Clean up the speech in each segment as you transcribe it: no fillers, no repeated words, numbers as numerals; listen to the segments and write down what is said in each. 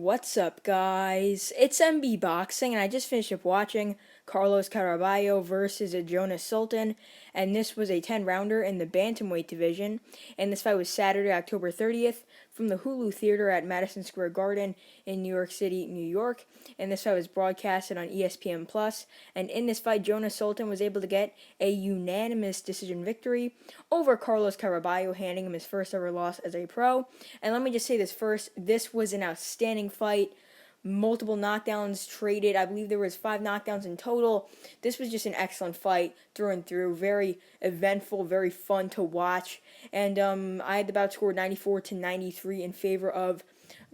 What's up, guys? It's MB Boxing, and I just finished up watching Carlos Caraballo versus Jonas Sultan, and this was a 10-rounder in the bantamweight division, and this fight was Saturday, October 30th, from the Hulu Theater at Madison Square Garden in New York City, New York, and this fight was broadcasted on ESPN+, and in this fight, Jonas Sultan was able to get a unanimous decision victory over Carlos Caraballo, handing him his first ever loss as a pro. And let me just say this first, this was an outstanding fight. Multiple knockdowns traded. I believe there was 5 knockdowns in total. This was just an excellent fight through and through. Very eventful, very fun to watch. And I had the bout scored 94-93 in favor of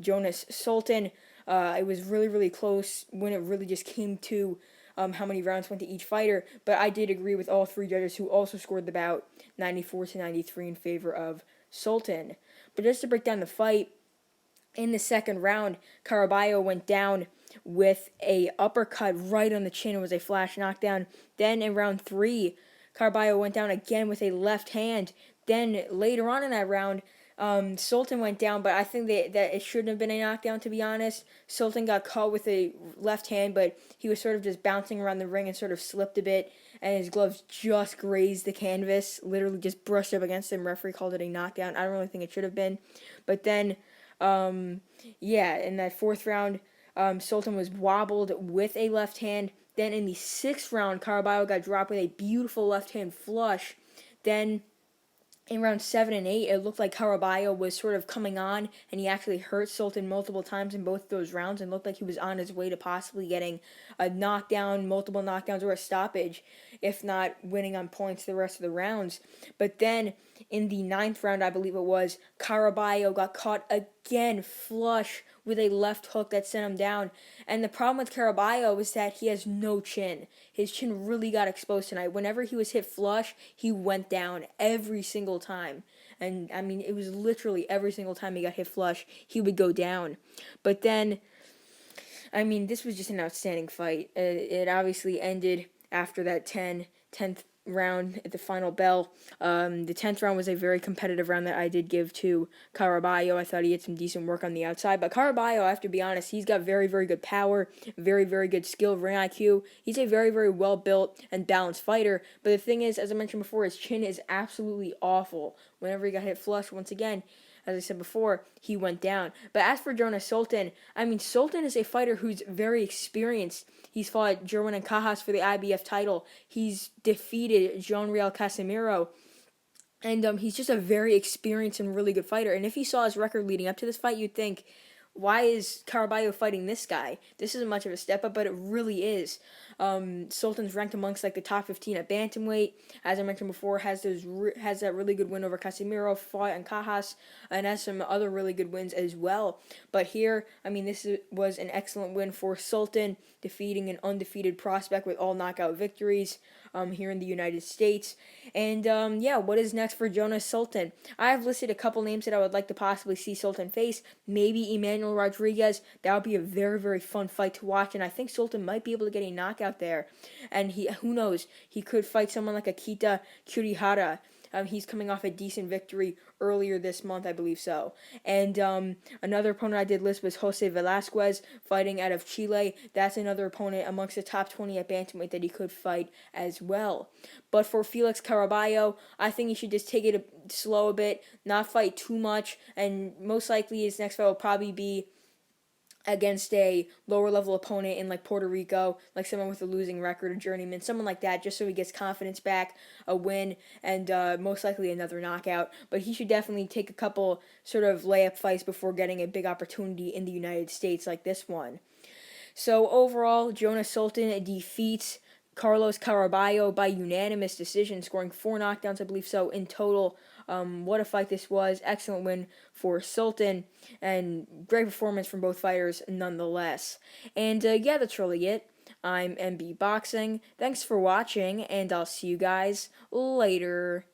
Jonas Sultan. It was really, really close when it really just came to how many rounds went to each fighter. But I did agree with all 3 judges who also scored the bout 94-93 in favor of Sultan. But just to break down the fight, in the second round, Caraballo went down with a uppercut right on the chin. It was a flash knockdown. Then in round 3, Caraballo went down again with a left hand. Then later on in that round, Sultan went down, but I think that it shouldn't have been a knockdown, to be honest. Sultan got caught with a left hand, but he was sort of just bouncing around the ring and sort of slipped a bit, and his gloves just grazed the canvas, literally just brushed up against him. Referee called it a knockdown. I don't really think it should have been. But then, in that fourth round, Sultan was wobbled with a left hand. Then in the sixth round, Caraballo got dropped with a beautiful left hand flush. Then in round 7 and 8, it looked like Caraballo was sort of coming on, and he actually hurt Sultan multiple times in both those rounds and looked like he was on his way to possibly getting a knockdown, multiple knockdowns, or a stoppage, if not winning on points the rest of the rounds. But then in the 9th round, I believe it was, Caraballo got caught again flush with a left hook that sent him down. And the problem with Caraballo is that he has no chin. His chin really got exposed tonight. Whenever he was hit flush, he went down every single time. And, I mean, it was literally every single time he got hit flush, he would go down. But then, I mean, this was just an outstanding fight. It obviously ended after that 10th round at the final bell. The 10th round was a very competitive round that I did give to Caraballo. I thought he had some decent work on the outside, but Caraballo, I have to be honest, he's got very, very good power, very, very good skill, ring IQ. He's a very, very well-built and balanced fighter, but the thing is, as I mentioned before, his chin is absolutely awful. Whenever he got hit flush, once again, as I said before, he went down. But as for Jonas Sultan, I mean, Sultan is a fighter who's very experienced. He's fought Jerwin and Cajas for the IBF title. He's defeated Jean-Riel Casimiro. And he's just a very experienced and really good fighter. And if you saw his record leading up to this fight, you'd think, why is Caraballo fighting this guy? This isn't much of a step up, but it really is. Sultan's ranked amongst like the top 15 at bantamweight. As I mentioned before, has that really good win over Casimiro, fought on Cajas, and has some other really good wins as well. But here, I mean, this was an excellent win for Sultan, defeating an undefeated prospect with all knockout victories here in the United States. And what is next for Jonas Sultan? I have listed a couple names that I would like to possibly see Sultan face. Maybe Emmanuel Rodriguez. That would be a very, very fun fight to watch, and I think Sultan might be able to get a knockout there. And who knows, he could fight someone like Akita Kurihara. He's coming off a decent victory earlier this month, I believe so. And another opponent I did list was Jose Velasquez, fighting out of Chile. That's another opponent amongst the top 20 at bantamweight that he could fight as well. But for Felix Caraballo, I think he should just take it slow a bit, not fight too much, and most likely his next fight will probably be against a lower level opponent in like Puerto Rico, like someone with a losing record, a journeyman, someone like that, just so he gets confidence back, a win, and most likely another knockout. But he should definitely take a couple sort of layup fights before getting a big opportunity in the United States like this one. So overall, Jonas Sultan defeats Carlos Caraballo by unanimous decision, scoring 4 knockdowns, I believe so, in total. What a fight this was. Excellent win for Sultan, and great performance from both fighters nonetheless. And that's really it. I'm MB Boxing. Thanks for watching, and I'll see you guys later.